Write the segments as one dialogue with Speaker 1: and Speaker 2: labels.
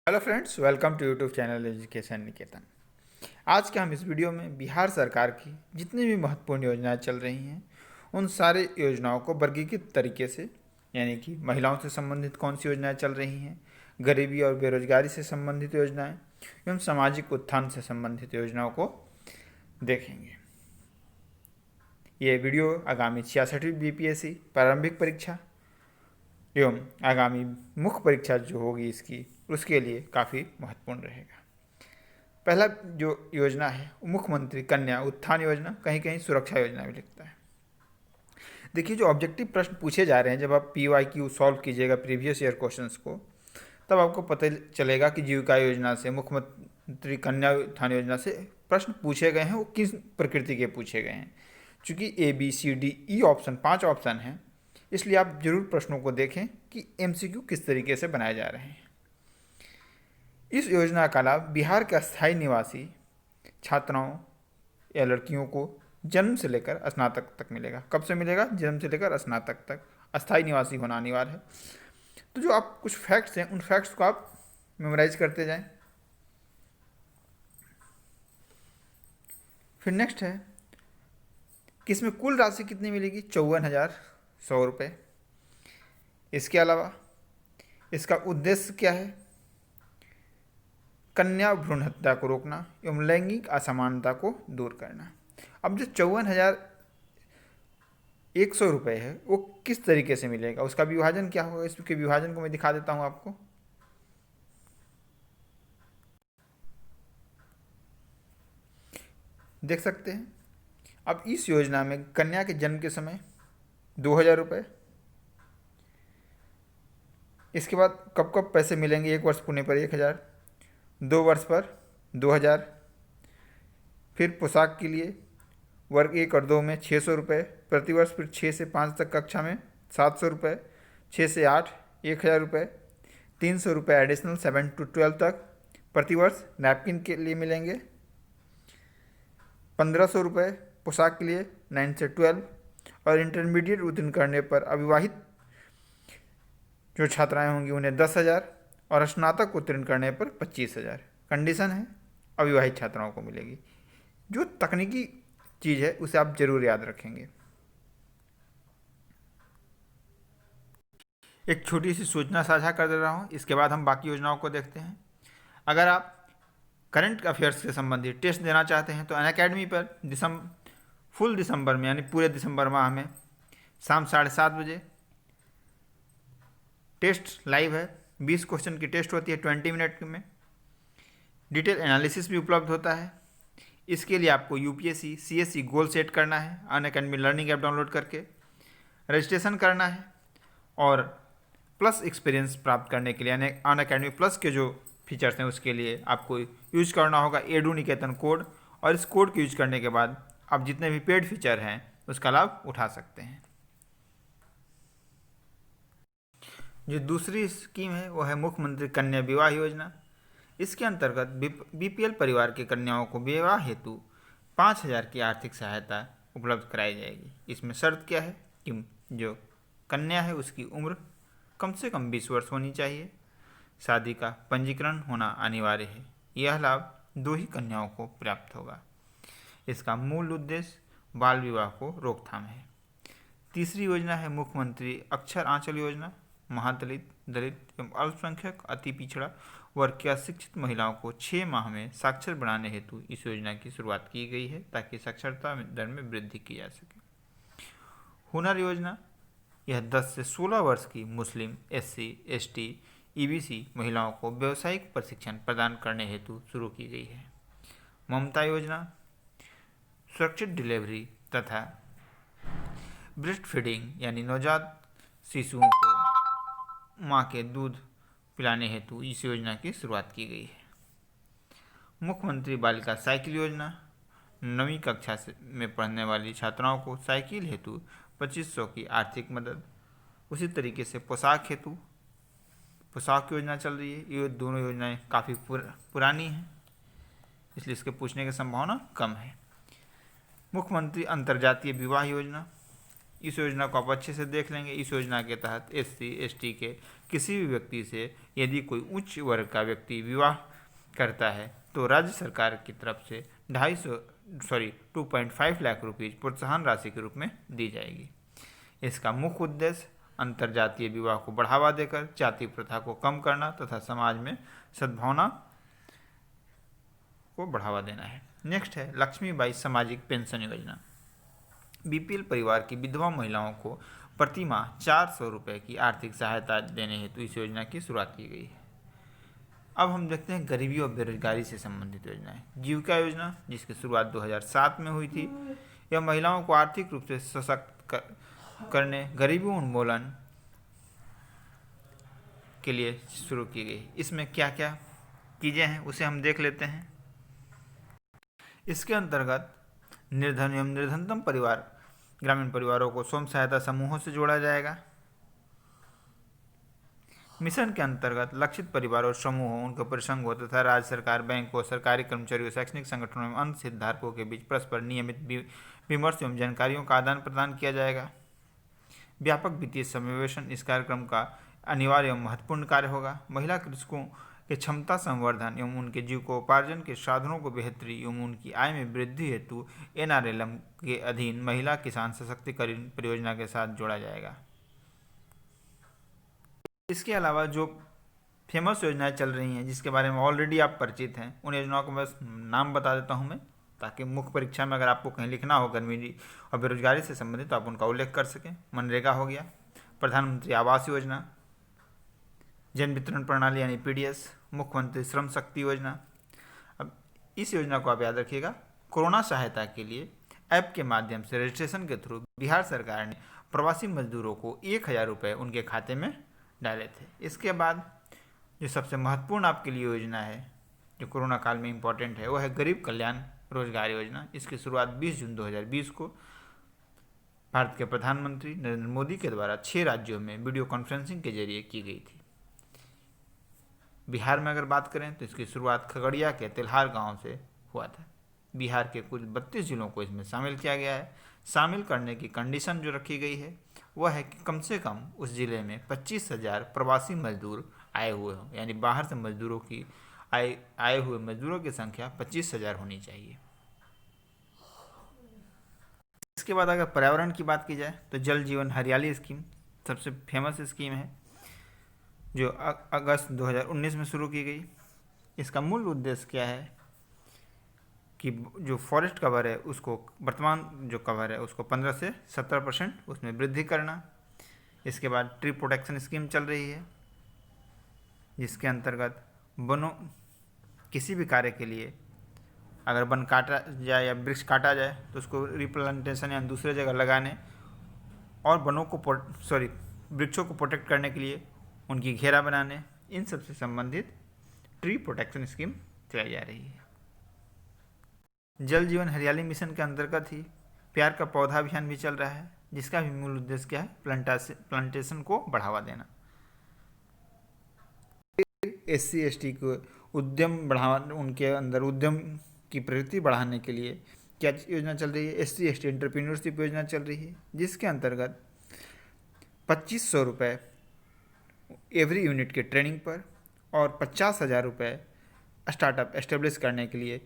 Speaker 1: Hello friends, welcome to YouTube channel Education Niketan. आज के हम इस वीडियो में बिहार सरकार की जितनी भी महत्वपूर्ण योजनाएं चल रही हैं उन सारे योजनाओं को वर्गीकृत तरीके से, यानी कि महिलाओं से संबंधित कौन सी योजनाएं चल रही हैं, गरीबी और बेरोजगारी से संबंधित योजनाएं एवं सामाजिक उत्थान से संबंधित योजनाओं को देखेंगे। ये वीडियो आगामी 66वीं BPSC प्रारंभिक परीक्षा एवं आगामी मुख्य परीक्षा जो होगी इसकी, उसके लिए काफ़ी महत्वपूर्ण रहेगा। पहला जो योजना है मुख्यमंत्री कन्या उत्थान योजना, कहीं कहीं सुरक्षा योजना भी लिखता है। देखिए, जो ऑब्जेक्टिव प्रश्न पूछे जा रहे हैं, जब आप PYQ सॉल्व कीजिएगा प्रीवियस ईयर क्वेश्चंस को, तब आपको पता चलेगा कि जीविका योजना से, मुख्यमंत्री कन्या उत्थान योजना से प्रश्न पूछे गए हैं वो किस प्रकृति के पूछे गए हैं। चूँकि ABCDE ऑप्शन 5 ऑप्शन हैं, इसलिए आप जरूर प्रश्नों को देखें कि MCQ किस तरीके से बनाए जा रहे हैं। इस योजना का लाभ बिहार के अस्थायी निवासी छात्राओं या लड़कियों को जन्म से लेकर स्नातक तक मिलेगा। कब से मिलेगा? जन्म से लेकर स्नातक तक अस्थायी निवासी होना अनिवार्य है। तो जो आप कुछ फैक्ट्स हैं, उन फैक्ट्स को आप मेमोराइज करते जाएं। फिर नेक्स्ट है कि इसमें कुल राशि कितनी मिलेगी? 54,100 रुपये। इसके अलावा इसका उद्देश्य क्या है? कन्या भ्रूण हत्या को रोकना एवं लैंगिक असमानता को दूर करना। अब जो 54,100 रुपये है वो किस तरीके से मिलेगा, उसका विभाजन क्या होगा? इसके विभाजन को मैं दिखा देता हूँ आपको। देख सकते हैं, अब इस योजना में कन्या के जन्म के समय 2,000 रुपये, इसके बाद कब कब पैसे मिलेंगे? 1 वर्ष पूरे पर 1,000, 2 वर्ष पर 2,000, फिर पोशाक के लिए वर्ग 1 और 2 में 600 रुपये प्रतिवर्ष, फिर 6 से 5 तक कक्षा में 700 रुपये, 6 से 8 1,000 रुपये, 300 रुपये एडिशनल 7 to 12 तक प्रतिवर्ष नैपकिन के लिए मिलेंगे, 1,500 रुपये पोशाक के लिए 9 से 12, और इंटरमीडिएट उत्तीर्ण करने पर अविवाहित जो छात्राएं होंगी उन्हें 10,000 और स्नातक उत्तीर्ण करने पर 25,000। कंडीशन है अविवाहित छात्राओं को मिलेगी। जो तकनीकी चीज़ है उसे आप जरूर याद रखेंगे। एक छोटी सी सूचना साझा कर दे रहा हूँ, इसके बाद हम बाकी योजनाओं को देखते हैं। अगर आप करंट अफेयर्स से संबंधित टेस्ट देना चाहते हैं तो अनअकैडमी पर फुल दिसंबर में, यानी पूरे दिसंबर माह में शाम 7:30 बजे टेस्ट लाइव है। 20 क्वेश्चन की टेस्ट होती है 20 मिनट में। डिटेल एनालिसिस भी उपलब्ध होता है। इसके लिए आपको UPSC CSE गोल सेट करना है, अनअकैडमी लर्निंग ऐप डाउनलोड करके रजिस्ट्रेशन करना है, और प्लस एक्सपीरियंस प्राप्त करने के लिए, यानी अनअकैडमी प्लस के जो फीचर्स हैं उसके लिए आपको यूज करना होगा एडू निकेतन कोड, और इस कोड को यूज करने के बाद आप जितने भी पेड फीचर हैं उसका लाभ उठा सकते हैं। जो दूसरी स्कीम है वो है मुख्यमंत्री कन्या विवाह योजना। इसके अंतर्गत BPL परिवार के कन्याओं को विवाह हेतु 5,000 की आर्थिक सहायता उपलब्ध कराई जाएगी। इसमें शर्त क्या है कि जो कन्या है उसकी उम्र कम से कम 20 वर्ष होनी चाहिए, शादी का पंजीकरण होना अनिवार्य है। यह लाभ 2 ही कन्याओं को प्राप्त होगा। इसका मूल उद्देश्य बाल विवाह को रोकथाम है। तीसरी योजना है मुख्यमंत्री अक्षर आंचल योजना। महादलित, दलित एवं अल्पसंख्यक अति पिछड़ा वर्ग की अशिक्षित महिलाओं को 6 माह में साक्षर बनाने हेतु इस योजना की शुरुआत की गई है, ताकि साक्षरता दर में वृद्धि की जा सके। हुनर योजना, यह 10 से 16 वर्ष की मुस्लिम, SC, ST, EBC महिलाओं को व्यावसायिक प्रशिक्षण प्रदान करने हेतु शुरू की गई है। ममता योजना, सुरक्षित डिलीवरी तथा ब्रेस्ट फीडिंग, यानी नवजात शिशुओं को माँ के दूध पिलाने हेतु इस योजना की शुरुआत की गई है। मुख्यमंत्री बालिका साइकिल योजना, 9वीं कक्षा में पढ़ने वाली छात्राओं को साइकिल हेतु 2,500 की आर्थिक मदद। उसी तरीके से पोशाक हेतु पोशाक योजना चल रही है। ये दोनों योजनाएं काफ़ी पुरानी हैं, इसलिए इसके पूछने की संभावना कम है। मुख्यमंत्री अंतर्जातीय विवाह योजना, इस योजना को आप अच्छे से देख लेंगे। इस योजना के तहत SC, ST के किसी भी व्यक्ति से यदि कोई उच्च वर्ग का व्यक्ति विवाह करता है तो राज्य सरकार की तरफ से 2.5 लाख रुपये प्रोत्साहन राशि के रूप में दी जाएगी। इसका मुख्य उद्देश्य अंतरजातीय विवाह को बढ़ावा देकर जाति प्रथा को कम करना तथा समाज में सद्भावना को बढ़ावा देना है। नेक्स्ट है लक्ष्मीबाई सामाजिक पेंशन योजना। बीपीएल परिवार की विधवा महिलाओं को प्रति माह 400 रुपये की आर्थिक सहायता देने हेतु इस योजना की शुरुआत की गई है। अब हम देखते हैं गरीबी और बेरोजगारी से संबंधित योजनाएं। जीविका योजना, जिसकी शुरुआत 2007 में हुई थी, यह महिलाओं को आर्थिक रूप से सशक्त करने, गरीबी उन्मूलन के लिए शुरू की गई। इसमें क्या क्या चीज़ें हैं उसे हम देख लेते हैं। इसके अंतर्गत निर्धन एवं निर्धनतम परिवार, ग्रामीण परिवारों को स्वयं सहायता समूहों से जोड़ा जाएगा। मिशन के अंतर्गत लक्षित परिवार और समूहों, उनके परिसंघों तथा राज्य सरकार, बैंकों, सरकारी कर्मचारियों, शैक्षणिक संगठनों एवं अन्य हितधारकों के बीच परस्पर नियमित विमर्श एवं जानकारियों का आदान प्रदान किया जाएगा। व्यापक वित्तीय समावेशन इस कार्यक्रम का अनिवार्य एवं महत्वपूर्ण कार्य होगा। महिला कृषकों के क्षमता संवर्धन एवं उनके जीविकोपार्जन के साधनों को बेहतरी एवं उनकी आय में वृद्धि हेतु NRLM के अधीन महिला किसान सशक्तिकरण परियोजना के साथ जोड़ा जाएगा। इसके अलावा जो फेमस योजनाएं चल रही हैं, जिसके बारे में ऑलरेडी आप परिचित हैं, उन योजनाओं को बस नाम बता देता हूं मैं, ताकि मुख्य परीक्षा में अगर आपको कहीं लिखना हो गरीबी और बेरोजगारी से संबंधित तो आप उनका उल्लेख कर सकें। मनरेगा हो गया, प्रधानमंत्री आवास योजना, जन वितरण प्रणाली यानी PDS, मुख्यमंत्री श्रम शक्ति योजना। अब इस योजना को आप याद रखिएगा। कोरोना सहायता के लिए ऐप के माध्यम से रजिस्ट्रेशन के थ्रू बिहार सरकार ने प्रवासी मजदूरों को 1000 रुपये उनके खाते में डाले थे। इसके बाद जो सबसे महत्वपूर्ण आपके लिए योजना है, जो कोरोना काल में इम्पॉर्टेंट है, वो है गरीब कल्याण रोजगार योजना। इसकी शुरुआत 20 जून 2020 को भारत के प्रधानमंत्री नरेंद्र मोदी के द्वारा 6 राज्यों में वीडियो कॉन्फ्रेंसिंग के जरिए की गई थी। बिहार में अगर बात करें तो इसकी शुरुआत खगड़िया के तिल्हार गांव से हुआ था। बिहार के कुल 32 जिलों को इसमें शामिल किया गया है। शामिल करने की कंडीशन जो रखी गई है वह है कि कम से कम उस जिले में 25,000 प्रवासी मजदूर आए हुए हों, यानी बाहर से मजदूरों की आए हुए मजदूरों की संख्या 25,000 होनी चाहिए। इसके बाद अगर पर्यावरण की बात की जाए तो जल जीवन हरियाली स्कीम सबसे फेमस स्कीम है, जो अगस्त 2019 में शुरू की गई। इसका मूल उद्देश्य क्या है कि जो फॉरेस्ट कवर है उसको, वर्तमान जो कवर है उसको 15 से 70% उसमें वृद्धि करना। इसके बाद ट्री प्रोटेक्शन स्कीम चल रही है, जिसके अंतर्गत वनों, किसी भी कार्य के लिए अगर वन काटा जाए या वृक्ष काटा जाए तो उसको रिप्लांटेशन या दूसरे जगह लगाने और वनों को वृक्षों को प्रोटेक्ट करने के लिए उनकी घेरा बनाने, इन सब से संबंधित ट्री प्रोटेक्शन स्कीम चलाई जा रही है। जल जीवन हरियाली मिशन के अंतर्गत ही प्यार का पौधा अभियान भी चल रहा है, जिसका भी मूल उद्देश्य क्या है, प्लांटेशन को बढ़ावा देना। SC ST को उद्यम बढ़ावा, उनके अंदर उद्यम की प्रवृत्ति बढ़ाने के लिए क्या योजना चल रही है, SC ST एंटरप्रेन्योरशिप योजना चल रही है, जिसके अंतर्गत 2500 रुपये एवरी यूनिट के ट्रेनिंग पर और 50,000 रुपये स्टार्टअप एस्टेब्लिश करने के लिए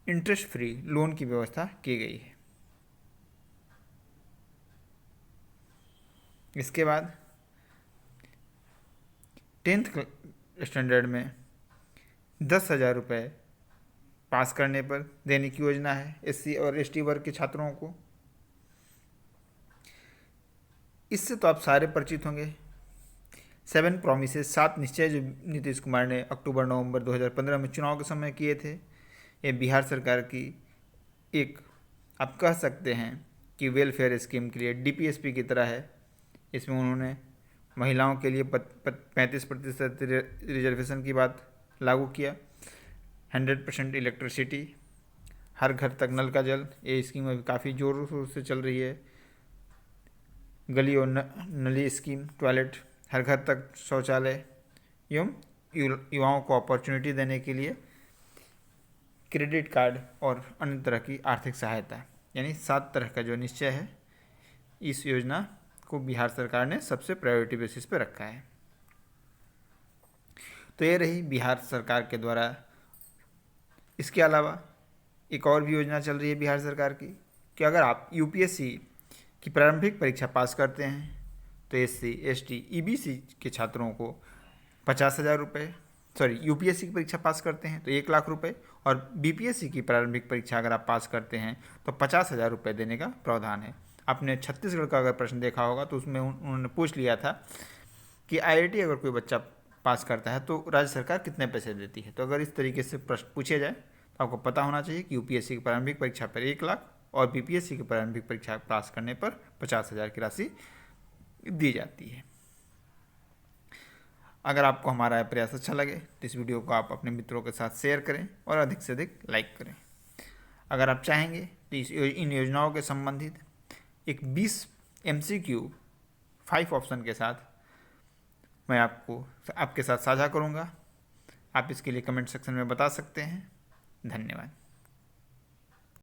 Speaker 1: इंटरेस्ट फ्री लोन की व्यवस्था की गई है। इसके बाद 10th स्टैंडर्ड में 10,000 रुपये पास करने पर देने की योजना है SC और ST वर्ग के छात्रों को। इससे तो आप सारे परिचित होंगे। 7 प्रॉमिसेस, 7 निश्चय, जो नीतीश कुमार ने अक्टूबर-नवंबर 2015 में चुनाव के समय किए थे। ये बिहार सरकार की एक, आप कह सकते हैं कि वेलफेयर स्कीम के लिए DPSP की तरह है। इसमें उन्होंने महिलाओं के लिए 35% रिजर्वेशन की बात लागू किया, 100% इलेक्ट्रिसिटी, हर घर तक नल का जल, ये स्कीम अभी काफ़ी जोरों शोर से चल रही है। गली और नली स्कीम, टॉयलेट, हर घर तक शौचालय एवं युवाओं को अपॉर्चुनिटी देने के लिए क्रेडिट कार्ड और अन्य तरह की आर्थिक सहायता, यानी 7 तरह का जो निश्चय है, इस योजना को बिहार सरकार ने सबसे प्रायोरिटी बेसिस पर रखा है। तो ये रही बिहार सरकार के द्वारा। इसके अलावा एक और भी योजना चल रही है बिहार सरकार की कि अगर आप यूपीएससी की प्रारंभिक परीक्षा पास करते हैं तो एससी, एसटी, ईबीसी के छात्रों को 50,000 रुपये, सॉरी यूपीएससी की परीक्षा पास करते हैं तो 1 लाख रुपये, और बीपीएससी की प्रारंभिक परीक्षा अगर आप पास करते हैं तो 50,000 रुपये देने का प्रावधान है। आपने छत्तीसगढ़ का अगर प्रश्न देखा होगा तो उसमें उन्होंने पूछ लिया था कि आईआईटी अगर कोई बच्चा पास करता है तो राज्य सरकार कितने पैसे देती है। तो अगर इस तरीके से प्रश्न पूछे जाए तो आपको पता होना चाहिए कि यूपीएससी की प्रारंभिक परीक्षा पर 1 लाख और बीपीएससी की प्रारंभिक परीक्षा पास करने पर 50,000 की राशि दी जाती है। अगर आपको हमारा प्रयास अच्छा लगे तो इस वीडियो को आप अपने मित्रों के साथ शेयर करें और अधिक से अधिक लाइक करें। अगर आप चाहेंगे तो इन योजनाओं के संबंधित एक 20 MCQ 5 ऑप्शन के साथ मैं आपके साथ साझा करूंगा। आप इसके लिए कमेंट सेक्शन में बता सकते हैं। धन्यवाद।